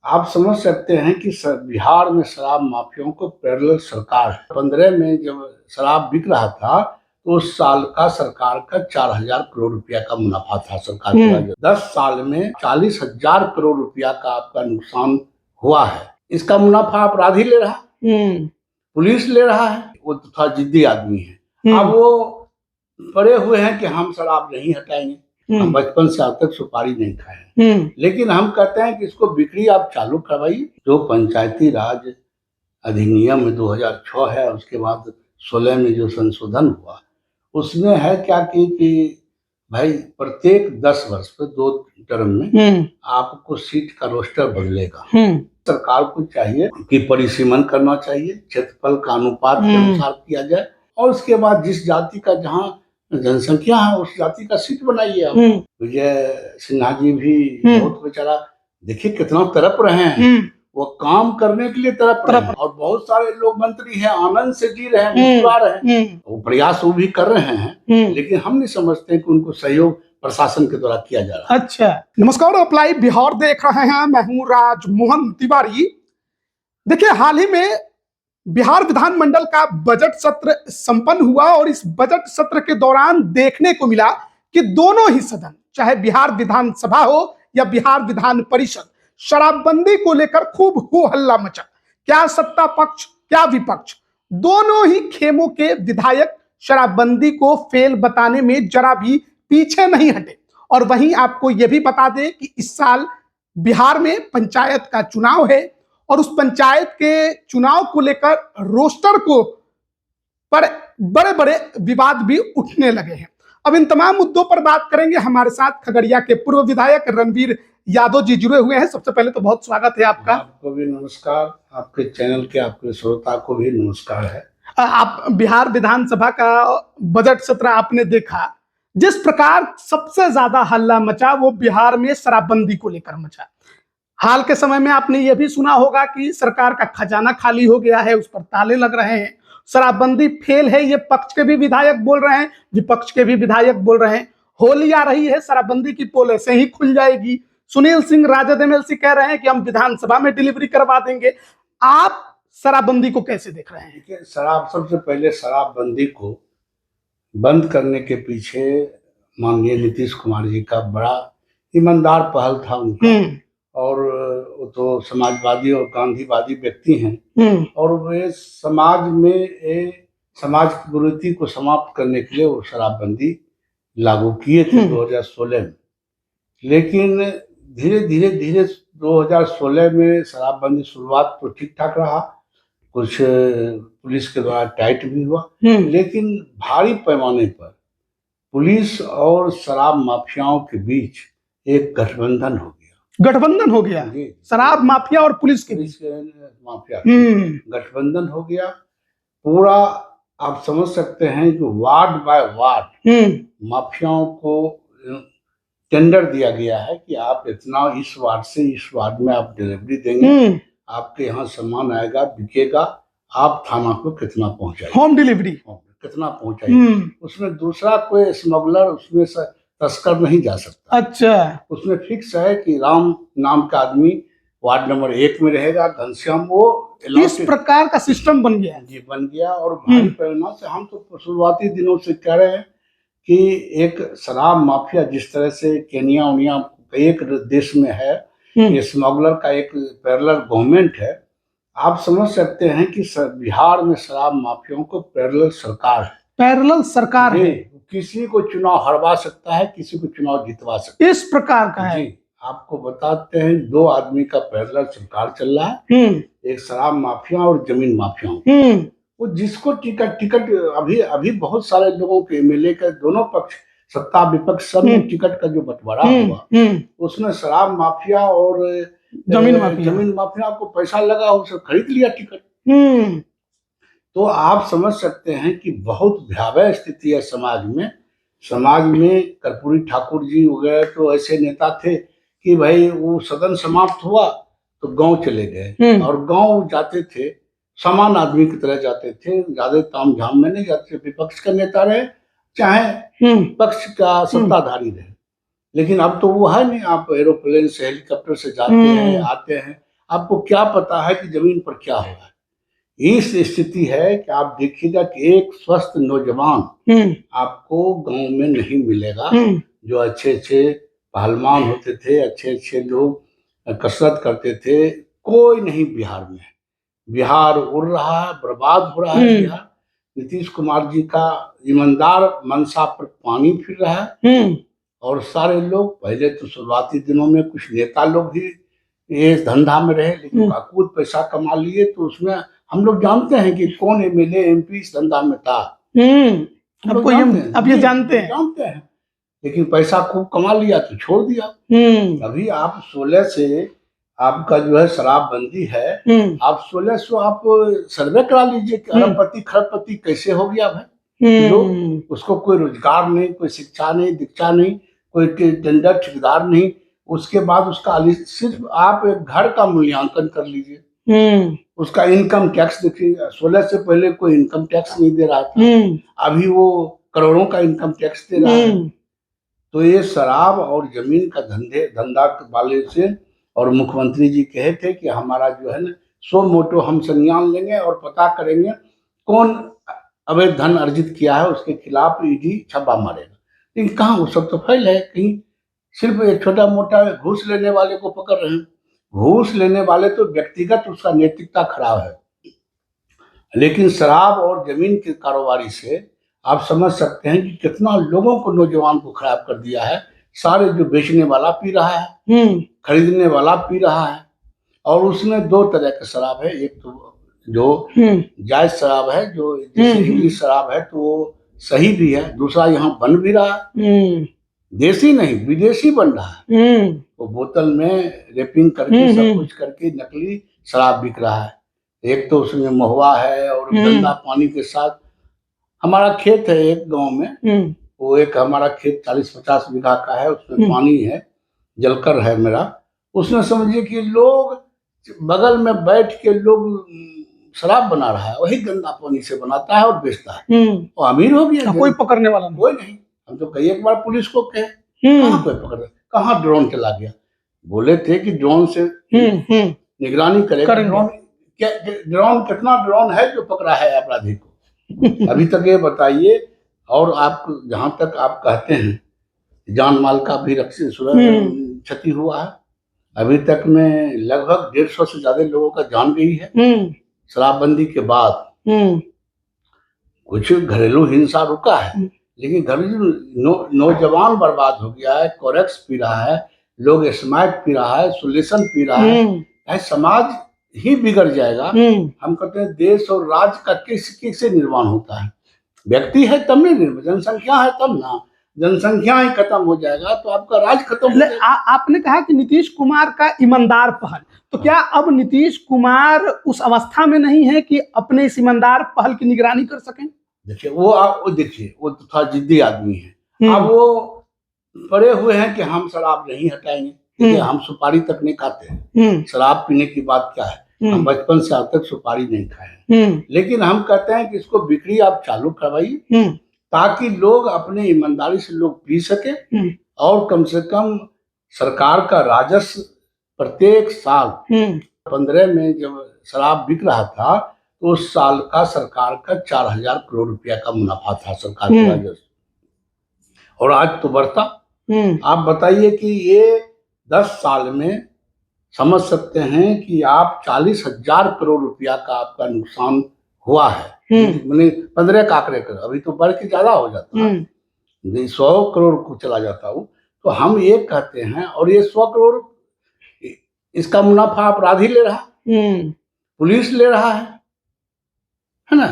आप समझ सकते हैं कि बिहार में शराब माफियाओं को पैरेलल सरकार है। 15 में जब शराब बिक रहा था तो उस साल का सरकार का 4,000 करोड़ रुपया का मुनाफा था सरकार का। 10 साल में 40,000 करोड़ रुपया का आपका नुकसान हुआ है। इसका मुनाफा अपराधी ले रहा है, पुलिस ले रहा है। वो तो थोड़ा जिद्दी आदमी है। अब वो पड़े हुए हैं कि हम शराब नहीं हटाएंगे। हम बचपन से आज तक सुपारी नहीं खाए हैं, लेकिन हम कहते हैं कि इसको बिक्री आप चालू करवाइए। जो पंचायती राज अधिनियम में 2006 है, उसके बाद 16 में जो संशोधन हुआ उसमें है क्या कि भाई प्रत्येक 10 वर्ष पे 2 टर्म में आपको सीट का रोस्टर बदलेगा। सरकार को चाहिए कि परिसीमन करना चाहिए, क्षेत्रफल का अनुपात के अनुसार किया जाए, और उसके बाद जिस जाति का जहाँ जनसंख्या है उस जाति का सीट बनाइए। आप विजय सिन्हा जी भी बहुत बेचारा देखिए कितना तड़प रहे हैं, वो काम करने के लिए तड़प रहे हैं। और बहुत सारे लोग मंत्री हैं, आनंद से जी रहे हैं, मुस्कुरा रहे हैं, वो प्रयास वो भी कर रहे हैं, लेकिन हम नहीं समझते कि उनको सहयोग प्रशासन के द्वारा किया जा रहा है। अच्छा, नमस्कार, आप लाइव बिहार देख रहे हैं। मैं हूं राजमोहन तिवारी। देखिए, हाल ही में बिहार विधानमंडल का बजट सत्र संपन्न हुआ और इस बजट सत्र के दौरान देखने को मिला कि दोनों ही सदन, चाहे बिहार विधानसभा हो या बिहार विधान परिषद, शराबबंदी को लेकर खूब हो हल्ला मचा। क्या सत्ता पक्ष क्या विपक्ष, दोनों ही खेमों के विधायक शराबबंदी को फेल बताने में जरा भी पीछे नहीं हटे। और वहीं आपको यह भी बता दें कि इस साल बिहार में पंचायत का चुनाव है और उस पंचायत के चुनाव को लेकर रोस्टर को पर बड़े बड़े विवाद भी उठने लगे हैं। अब इन तमाम मुद्दों पर बात करेंगे। हमारे साथ खगड़िया के पूर्व विधायक रणवीर यादव जी जुड़े हुए हैं। सबसे पहले तो बहुत स्वागत है आपका। आपको भी नमस्कार, आपके चैनल के आपके श्रोता को भी नमस्कार है। आप बिहार विधानसभा का बजट सत्र आपने देखा, जिस प्रकार सबसे ज्यादा हल्ला मचा वो बिहार में शराबबंदी को लेकर मचा। हाल के समय में आपने यह भी सुना होगा कि सरकार का खजाना खाली हो गया है, उस पर ताले लग रहे हैं, शराबबंदी फेल है, ये पक्ष के भी विधायक बोल रहे हैं, विपक्ष के भी विधायक बोल रहे हैं। होली आ रही है, शराबबंदी की पोल ऐसे ही खुल जाएगी। सुनील सिंह राजद एमएलसी कह रहे हैं कि हम विधानसभा में डिलीवरी करवा देंगे। आप शराबबंदी को कैसे देख रहे हैं? देखिए, सबसे पहले शराबबंदी को बंद करने के पीछे माननीय नीतीश कुमार जी का बड़ा ईमानदार पहल था उनका। और वो तो समाजवादी और गांधीवादी व्यक्ति हैं, और वे समाज में समाज की कुरीति को समाप्त करने के लिए वो शराबबंदी लागू किए थे 2016 में। लेकिन धीरे धीरे 2016 में शराबबंदी शुरुआत तो ठीक ठाक रहा, कुछ पुलिस के द्वारा टाइट भी हुआ, लेकिन भारी पैमाने पर पुलिस और शराब माफियाओं के बीच एक गठबंधन हो गया। शराब माफिया और पुलिस के माफिया गठबंधन हो गया पूरा। आप समझ सकते हैं कि वार्ड बाय वार्ड माफियाओं को टेंडर दिया गया है कि आप इतना इस वार्ड से इस वार्ड में आप डिलीवरी देंगे, आपके यहाँ सामान आएगा, बिकेगा, आप थाना को कितना पहुंचाएंगे, होम डिलीवरी कितना पहुंचाएंगे। उसमें दूसरा कोई स्मगलर उसमें से तस्कर नहीं जा सकता। अच्छा, उसमें फिक्स है कि राम नाम का आदमी वार्ड नंबर 1 में रहेगा, घनश्याम, वो इस प्रकार का सिस्टम बन गया जी, बन गया। और भारी परिणाम से हम तो शुरुआती दिनों से कह रहे हैं कि एक शराब माफिया जिस तरह से केनिया उनिया एक देश में है, ये स्मगलर का एक पैरेलल गवर्नमेंट है। आप समझ सकते हैं कि बिहार में शराब माफियाओं को पैरेलल सरकार है। किसी को चुनाव हरवा सकता है, किसी को चुनाव जितवा सकता है, इस प्रकार का है। आपको बताते हैं, 2 आदमी का पैरेलल सरकार चल रहा है, एक शराब माफिया और जमीन माफियाओं। वो जिसको टिकट अभी बहुत सारे लोगों के एमएलए के दोनों पक्ष, सत्ता विपक्ष, सब में टिकट का जो बंटवारा हुआ उसमें शराब माफिया और जमीन माफिया को पैसा लगा, उसे खरीद लिया टिकट। तो आप समझ सकते हैं कि बहुत भयावह स्थिति है समाज में। कर्पूरी ठाकुर जी वगैरह तो ऐसे नेता थे कि भाई वो सदन समाप्त हुआ तो गांव चले गए, और गांव जाते थे समान आदमी की तरह जाते थे, ज्यादा ताम झाम में नहीं जाते। विपक्ष का नेता रहे चाहे पक्ष का सत्ताधारी रहे, लेकिन अब तो वो है नहीं। आप एरोप्लेन से हेलीकॉप्टर से जाते हैं, आते हैं, आपको क्या पता है कि जमीन पर क्या हो रहा है। इस स्थिति है कि आप देखिएगा कि एक स्वस्थ नौजवान आपको गांव में नहीं मिलेगा, जो अच्छे अच्छे पहलवान होते थे, अच्छे अच्छे लोग कसरत करते थे, कोई नहीं बिहार में। बिहार उड़ रहा है, बर्बाद हो रहा है बिहार। नीतीश कुमार जी का ईमानदार मंशा पर पानी फिर रहा है। और सारे लोग पहले तो शुरुआती दिनों में कुछ नेता लोग भी ये धंधा में रहे, लेकिन काकूत पैसा कमा लिए, तो उसमें हम लोग जानते हैं कि कौन एमएलए एमपी इस धंधा में था। अब ये जानते हैं, लेकिन पैसा खूब कमा लिया तो छोड़ दिया। अभी आप 16 से आपका जो है शराबबंदी है, आप 1600 आप सर्वे करा लीजिए कि अरबपति खरबपति कैसे हो गया भाई। लोग उसको कोई रोजगार नहीं, कोई शिक्षा नहीं, दीक्षा नहीं, कोई टेंडर ठेकेदार नहीं। उसके बाद उसका सिर्फ आप एक घर का मूल्यांकन कर लीजिए, उसका इनकम टैक्स देखिए। 16 से पहले कोई इनकम टैक्स नहीं दे रहा था, अभी वो करोड़ों का इनकम टैक्स दे रहा है। तो ये शराब और जमीन का धंधा वाले से, और मुख्यमंत्री जी कहे थे कि हमारा जो है ना सो मोटो हम संज्ञान लेंगे और पता करेंगे कौन अवैध धन अर्जित किया है, उसके खिलाफ ईडी छापा मारेगा। लेकिन कहाँ वो सब तो फैल है, कहीं सिर्फ एक छोटा मोटा घूस लेने वाले को पकड़ रहे हैं। घूस लेने वाले तो व्यक्तिगत उसका नैतिकता खराब है, लेकिन शराब और जमीन के कारोबारी से आप समझ सकते हैं कि कितना लोगों को, नौजवान को खराब कर दिया है। सारे जो बेचने वाला पी रहा है, खरीदने वाला पी रहा है। और उसमें दो तरह का शराब है, एक तो जो जायज शराब है, जो जैसे इंग्लिश शराब है तो वो सही भी है, दूसरा यहाँ बन भी रहा है, देसी नहीं विदेशी बन रहा है। वो बोतल में रैपिंग करके सब कुछ करके नकली शराब बिक रहा है। एक तो उसमें महुआ है और गंदा पानी के साथ। हमारा खेत है एक गांव में, वो एक हमारा खेत 40-50 बीघा का है, उसमें पानी है, जलकर है मेरा। उसमें समझिए कि लोग बगल में बैठ के लोग शराब बना रहा है, वही गंदा पानी से बनाता है और बेचता है। वो अमीर हो गया, कोई पकड़ने वाला नहीं। कोई नहीं। हम तो कई एक बार पुलिस को कहे, कहाँ कोई पकड़, कहाँ ड्रोन चला गया। बोले थे कि ड्रोन से निगरानी करेगा। ड्रोन कितना ड्रोन है जो पकड़ा है अपराधी को? अभी तक ये बताइए। और आप जहां तक आप कहते हैं जान माल का भी क्षति हुआ है, अभी तक में लगभग 150 से ज्यादा लोगों का जान गई है शराबबंदी के बाद। कुछ घरेलू हिंसा रुका है, लेकिन घरेलू नौजवान बर्बाद हो गया है। कोरेक्स पी रहा है, लोग स्मैक पी रहा है, सुलेशन पी रहा है। समाज ही बिगड़ जाएगा। हम कहते हैं देश और राज्य का किससे निर्माण होता है? व्यक्ति है तब नहीं, जनसंख्या है तब ना। जनसंख्या ही खत्म हो जाएगा तो आपका राज खत्म हो जाएगा। आपने कहा कि नीतीश कुमार का ईमानदार पहल, तो क्या अब नीतीश कुमार उस अवस्था में नहीं है कि अपने इस ईमानदार पहल की निगरानी कर सकें? देखिए वो तो थोड़ा जिद्दी आदमी है। अब वो पड़े हुए हैं कि हम शराब नहीं हटाएंगे। हम सुपारी तक नहीं खाते हैं, शराब पीने की बात क्या है। हम बचपन से आज तक सुपारी नहीं खाए, लेकिन हम कहते हैं कि इसको बिक्री आप चालू करवाइए, ताकि लोग अपने ईमानदारी से लोग पी सके। और कम से कम सरकार का राजस्व प्रत्येक साल 15 में जब शराब बिक रहा था तो उस साल का सरकार का 4000 करोड़ रुपया का मुनाफा था सरकार का राजस्व। और आज तो बढ़ता। आप बताइए कि ये 10 साल में समझ सकते हैं कि आप 40,000 करोड़ रुपया का आपका नुकसान हुआ है। मैंने 15 का आंकड़े कर, अभी तो बढ़ के ज्यादा हो जाता है, 100 करोड़ को चला जाता हूँ। तो हम ये कहते हैं, और ये 100 करोड़ इसका मुनाफा अपराधी ले रहा है, पुलिस ले रहा है ना।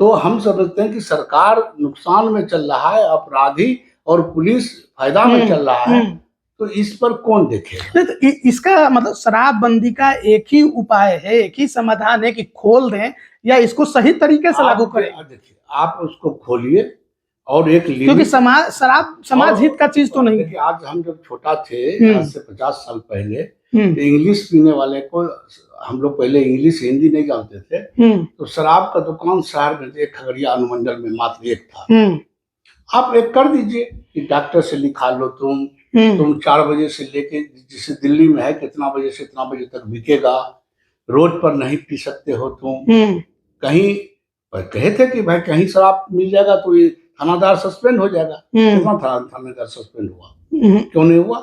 तो हम समझते हैं कि सरकार नुकसान में चल रहा है, अपराधी और पुलिस फायदा में चल रहा है। तो इस पर कौन देखेगा? तो इसका मतलब शराबबंदी का एक ही उपाय है, एक ही समाधान है कि खोल दें या इसको सही तरीके से लागू करें। देखिए आप उसको खोलिए और एक, क्योंकि शराब समाज हित का चीज तो नहीं। देखिए आज हम जब छोटा थे, आज से 50 साल पहले, तो इंग्लिश पीने वाले को, हम लोग पहले इंग्लिश हिंदी नहीं जानते थे, तो शराब का दुकान शहर में एक खगड़िया अनुमंडल में मात्र एक था। आप एक कर दीजिए कि डॉक्टर से लिखा लो तुम, तुम 4 बजे से लेके, जैसे दिल्ली में है कितना बजे से इतना बजे तक बिकेगा, रोड पर नहीं पी सकते हो तुम। कहीं पर कहे थे कि भाई कहीं शराब मिल जाएगा तो ये थानादार सस्पेंड हो जाएगा। कितना थानेदार सस्पेंड हुआ? क्यों नहीं हुआ?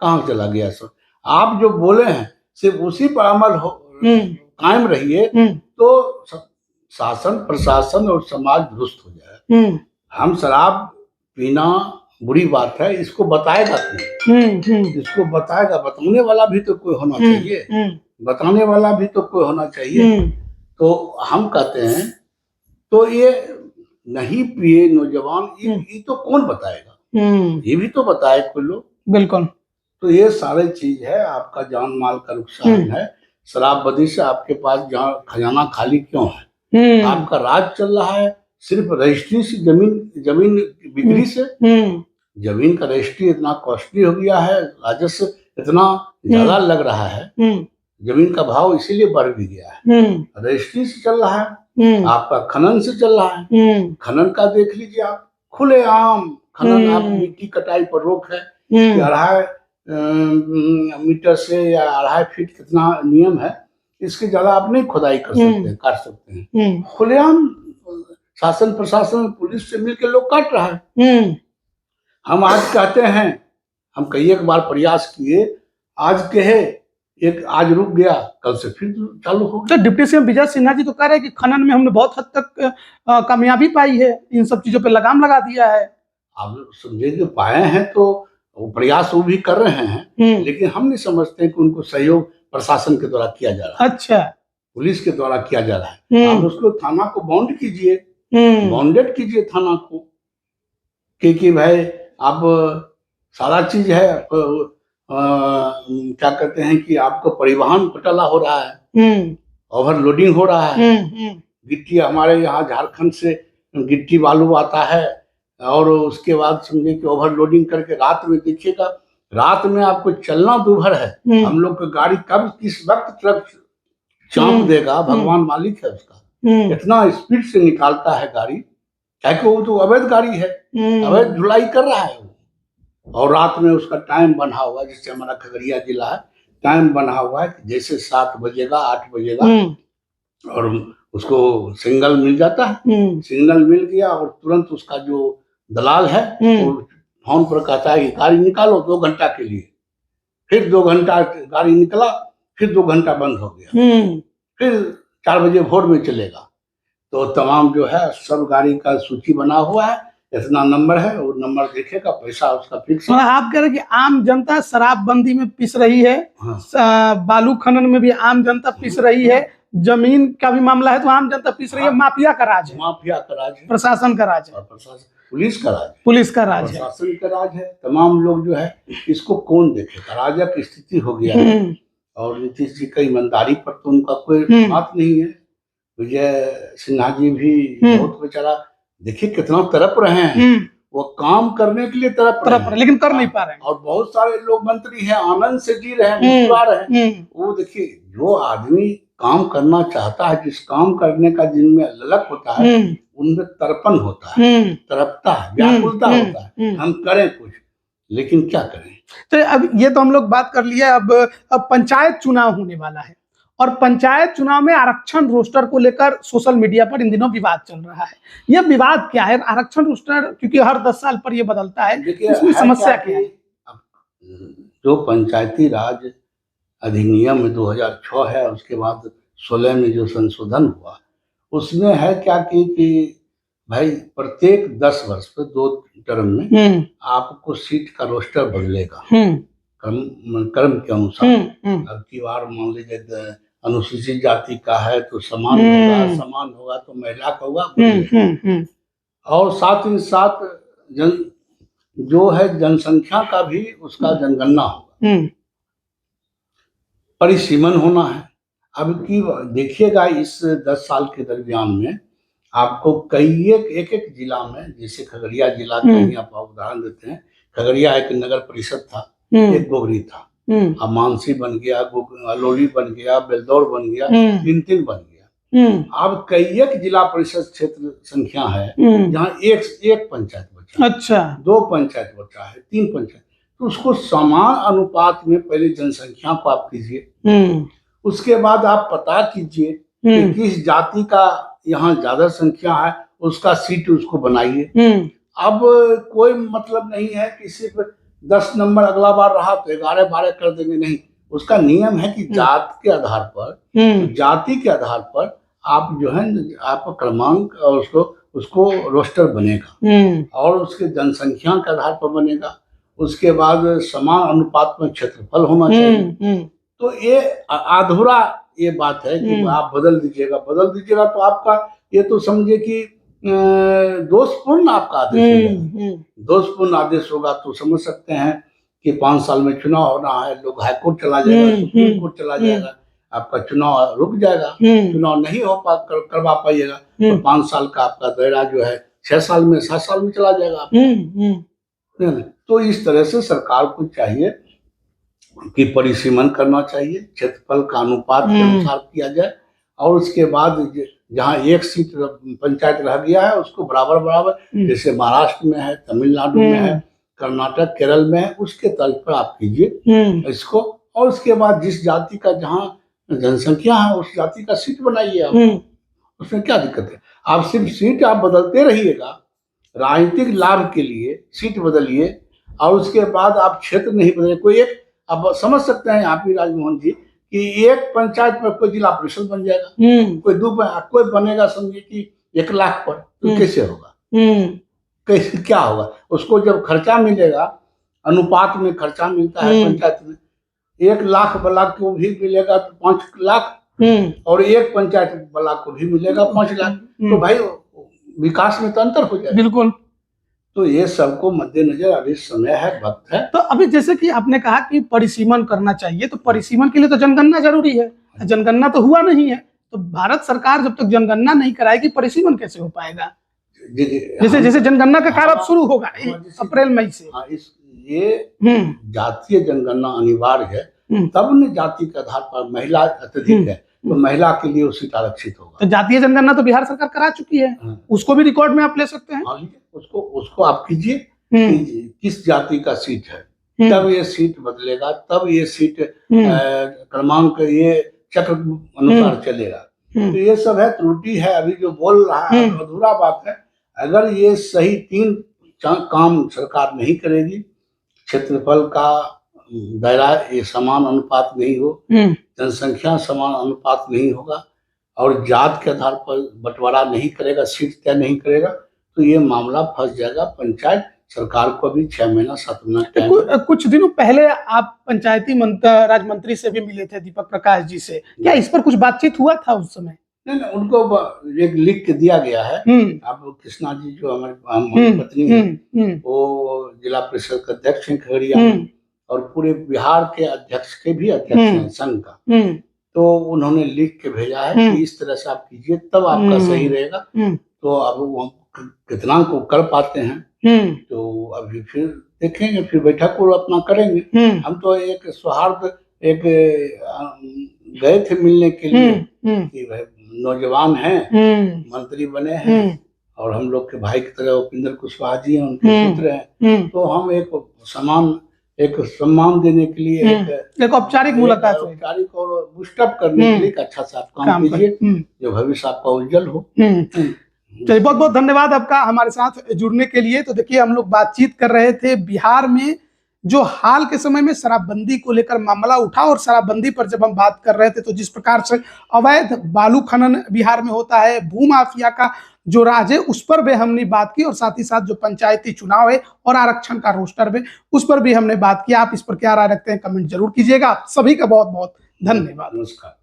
कहाँ चला गया सब? आप जो बोले हैं सिर्फ उसी पर अमल हो, कायम रहिए तो शासन प्रशासन और समाज दुरुस्त हो जाए। हम शराब पीना बुरी बात है, इसको बताएगा कौन? इसको बताएगा, बताने वाला भी तो कोई होना चाहिए, बताने वाला भी तो कोई होना चाहिए। तो हम कहते हैं तो ये नहीं पिए नौजवान, ये तो कौन बताएगा? ये भी तो बताए कोई लोग। बिल्कुल। तो ये सारे चीज है, आपका जान माल का नुकसान है। शराबबदी से आपके पास जहाँ खजाना खाली क्यों है? आपका राज चल रहा है सिर्फ रजिस्ट्री से, जमीन बिक्री से। जमीन का रजिस्ट्री इतना कॉस्टली हो गया है, राजस्व इतना ज्यादा लग रहा है, जमीन का भाव इसीलिए बढ़ भी गया है। रजिस्ट्री से चल रहा है, आपका खनन से चल रहा है। खनन का देख लीजिए आप, खुलेआम खनन। आप मिट्टी कटाई पर रोक है कि 2.5 मीटर से या 2.5 फीट कितना नियम है, इसके ज्यादा आप नहीं खुदाई कर सकते, काट सकते हैं। खुलेआम शासन प्रशासन पुलिस से मिलकर लोग काट रहा है। हम आज कहते हैं, हम कई एक बार प्रयास किए, आज कहे एक, आज रुक गया, कल से फिर चालू हो गया। तो डिप्टी सीएम विजय सिन्हा जी तो कह रहे हैं कि खनन में हमने बहुत हद तक कामयाबी पाई है, इन सब चीजों पे लगाम लगा दिया है। आप समझे कि पाए हैं तो वो प्रयास वो भी कर रहे हैं, लेकिन हम नहीं समझते कि उनको सहयोग प्रशासन के द्वारा किया जा रहा है। अच्छा, पुलिस के द्वारा किया जा रहा है। आप उसको थाना को बाउंड कीजिए, बाउंडेड कीजिए थाना को, कि भाई आप सारा चीज है, क्या कहते हैं कि आपको परिवहन घोटाला हो रहा है, ओवरलोडिंग हो रहा है। गिट्टी हमारे यहाँ झारखंड से गिट्टी बालू आता है, और उसके बाद समझे कि ओवरलोडिंग करके रात में देखिएगा, रात में आपको चलना दूभर है। हम लोग की गाड़ी कब किस वक्त ट्रक चाँप देगा, भगवान मालिक है उसका। इतना स्पीड से निकालता है गाड़ी, क्या कि वो तो अवैध गाड़ी है, अवैध ढुलाई कर रहा है वो। और रात में उसका टाइम बना हुआ है, जैसे हमारा खगड़िया जिला है, टाइम बना हुआ है कि जैसे 7 बजेगा 8 बजेगा और उसको सिग्नल मिल जाता है। सिग्नल मिल गया और तुरंत उसका जो दलाल है वो फोन पर कहता है कि गाड़ी निकालो 2 घंटा के लिए। फिर 2 घंटा गाड़ी निकला, फिर 2 घंटा बंद हो गया, फिर 4 बजे भोर में चलेगा। तो तमाम जो है सब गाड़ी का सूची बना हुआ है, इतना नंबर है, वो नंबर देखेगा, पैसा उसका फिक्स है। आप कह रहे हैं कि आम जनता शराबबंदी में पिस रही है। हाँ। बालू खनन में भी आम जनता पिस रही है, जमीन का भी मामला है तो आम जनता पिस रही है। माफिया का राज है, माफिया का राज है, प्रशासन का राज है, प्रशासन पुलिस का राज है, पुलिस का राज है, प्रशासन का राज है। तमाम लोग जो है इसको कौन देखेगा? राजक स्थिति हो गया है। और नीतीश जी का ईमानदारी पर तो उनका कोई बात नहीं है। विजय सिन्हा जी भी बहुत बेचारा, देखिए कितना तड़प रहे हैं, वो काम करने के लिए तड़प रहे हैं, लेकिन कर नहीं पा रहे हैं। और बहुत सारे लोग मंत्री हैं, आनंद से जी रहे हैं, मुस्कुरा रहे हैं। वो देखिए, जो आदमी काम करना चाहता है, जिस काम करने का जिनमें ललक होता है, उनमें तर्पण होता है, तड़पता है, व्याकुलता होता है, हम करें कुछ, लेकिन क्या करें। तो अब ये तो हम लोग बात कर लिया। अब पंचायत चुनाव होने वाला है, और पंचायत चुनाव में आरक्षण रोस्टर को लेकर सोशल मीडिया पर इन दिनों विवाद चल रहा है। यह विवाद क्या है? आरक्षण रोस्टर क्योंकि हर 10 साल पर यह बदलता है, इसमें समस्या क्या है? जो पंचायती राज अधिनियम 2006 है, उसके बाद 16 में जो संशोधन हुआ, उसमें है क्या कि भाई प्रत्येक 10 वर्ष पे 2 टर्म में आपको सीट का रोस्टर बदलेगा, कर्म के अनुसार। अब की बार मान लीजिए अनुसूचित जाति का है तो समान होगा, समान होगा तो महिला का होगा। और साथ ही साथ जो है जनसंख्या का भी उसका जनगणना होगा, परिसीमन होना है। अब की देखिएगा, इस 10 साल के दरमियान में आपको कई एक जिला में, जैसे खगड़िया जिला कहीं आप उदाहरण देते हैं, खगड़िया एक नगर परिषद था, एक गोगरी था, अब मानसी बन गया, अलोली बन गया, बेलदौर बन गया, 3 बन गया। अब कई एक जिला परिषद क्षेत्र संख्या है जहाँ एक पंचायत बचा, अच्छा 2 पंचायत बचा है, 3 पंचायत। तो उसको समान अनुपात में पहले जनसंख्या को आप कीजिए, उसके बाद आप पता कीजिए कि किस जाति का यहाँ ज्यादा संख्या है, उसका सीट उसको बनाइए। अब कोई मतलब नहीं है कि सिर्फ 10 नंबर अगला बार रहा तो 11-12 कर देंगे, नहीं। उसका नियम है कि जाति के आधार पर आप जो है आपका क्रमांक और उसको रोस्टर बनेगा और उसके जनसंख्या के आधार पर बनेगा। उसके बाद समान अनुपात में क्षेत्रफल होना चाहिए। तो ये अधूरा ये बात है कि आप बदल दीजिएगा तो आपका ये तो समझिए कि दोषपूर्ण आपका आदेश होगा। दोषपूर्ण आदेश होगा तो समझ सकते हैं कि 5 साल में चुनाव होना है, लोग हाईकोर्ट चला जाएगा, सुप्रीम कोर्ट चला जाएगा, आपका चुनाव रुक जाएगा, चुनाव नहीं करवा पाइएगा तो 5 साल का आपका दायरा जो है 6 साल में 7 साल में चला जाएगा। तो इस तरह से सरकार को चाहिए कि परिसीमन करना चाहिए, क्षेत्रफल का अनुपात के अनुसार किया जाए और उसके बाद जहाँ एक सीट पंचायत रह गया है उसको बराबर जैसे महाराष्ट्र में है, तमिलनाडु में है, कर्नाटक, केरल में है, उसके तर्ज पर आप कीजिए इसको। और उसके बाद जिस जाति का जहाँ जनसंख्या है उस जाति का सीट बनाइए आप, उसमें क्या दिक्कत है। आप सिर्फ सीट आप बदलते रहिएगा, राजनीतिक लाभ के लिए सीट बदलिए और उसके बाद आप क्षेत्र नहीं बदले। कोई एक आप समझ सकते हैं यहाँ पे राजमोहन जी कि एक पंचायत पर कोई जिला परिषद बन जाएगा, कोई बनेगा समझिए कि 1 लाख पर, तो कैसे होगा, कैसे क्या होगा। उसको जब खर्चा मिलेगा, अनुपात में खर्चा मिलता है पंचायत में, 1 लाख वाला को भी मिलेगा तो 5 लाख और एक पंचायत वाला को भी मिलेगा 5 लाख, तो भाई विकास में तो अंतर हो जाएगा। बिल्कुल। तो ये सबको मद्देनजर अभी समय है, वक्त है। तो अभी जैसे कि आपने कहा कि परिसीमन करना चाहिए, तो परिसीमन के लिए तो जनगणना जरूरी है, जनगणना तो हुआ नहीं है, तो भारत सरकार जब तक जनगणना नहीं कराएगी परिसीमन कैसे हो पाएगा। जैसे जनगणना का कार्य अब शुरू होगा अप्रैल मई से, ये जातीय जनगणना अनिवार्य है, तब न जाति के आधार पर महिला अत्यधिक है तो महिला के लिए सीट आरक्षित होगा। तो जातीय जनगणना तो बिहार सरकार करा चुकी है, उसको भी रिकॉर्ड में आप ले सकते हैं। उसको आप कीजिए किस जाति का सीट है, तब ये सीट बदलेगा, तब ये सीट क्रमांक ये चक्र अनुसार चलेगा। तो ये सब है, त्रुटि है, अभी जो बोल रहा है अधूरा बात है। अगर ये सही 3 काम सरकार नहीं करेगी, क्षेत्रफल का दायरा ये समान अनुपात नहीं हो, जनसंख्या समान अनुपात नहीं होगा और जात के आधार पर बंटवारा नहीं करेगा, सीट तय नहीं करेगा, तो ये मामला फंस जाएगा। पंचायत सरकार को भी 6 महीना 7 महीना कुछ दिनों पहले आप पंचायती राज मंत्री से भी मिले थे, दीपक प्रकाश जी से, क्या इस पर कुछ बातचीत हुआ था उस समय? नहीं, उनको एक लिख के दिया गया है। अब कृष्णा जी जो हमारी पत्नी है वो जिला परिषद के अध्यक्ष हैं खगड़िया और पूरे बिहार के अध्यक्ष के भी अध्यक्ष हैं संघ का, तो उन्होंने लिख के भेजा है कि इस तरह से आप कीजिए तब आपका सही रहेगा। तो अब वो कितना को कर पाते हैं तो अभी फिर देखेंगे, फिर बैठक को अपना करेंगे। हम तो एक सौहार्द एक गए थे मिलने के लिए कि भाई नौजवान हैं, मंत्री बने हैं और हम लोग के भाई की तरह उपेंद्र कुशवाहा जी हैं, उनके पुत्र हैं, तो हम एक सम्मान देने के लिए एक औपचारिक मुलाकात, औपचारिक और बूस्टअप करने के लिए अच्छा सा आप काम कीजिए जो भविष्य आपका उज्जवल हो। चलिए, बहुत बहुत धन्यवाद आपका हमारे साथ जुड़ने के लिए। तो देखिए, हम लोग बातचीत कर रहे थे बिहार में जो हाल के समय में शराबबंदी को लेकर मामला उठा, और शराबबंदी पर जब हम बात कर रहे थे तो जिस प्रकार से अवैध बालू खनन बिहार में होता है, भूमाफिया का जो राज है, उस पर भी हमने बात की, और साथ ही साथ जो पंचायती चुनाव है और आरक्षण का रोस्टर है उस पर भी हमने बात की। आप इस पर क्या राय रखते हैं कमेंट जरूर कीजिएगा। सभी का बहुत बहुत धन्यवाद। नमस्कार।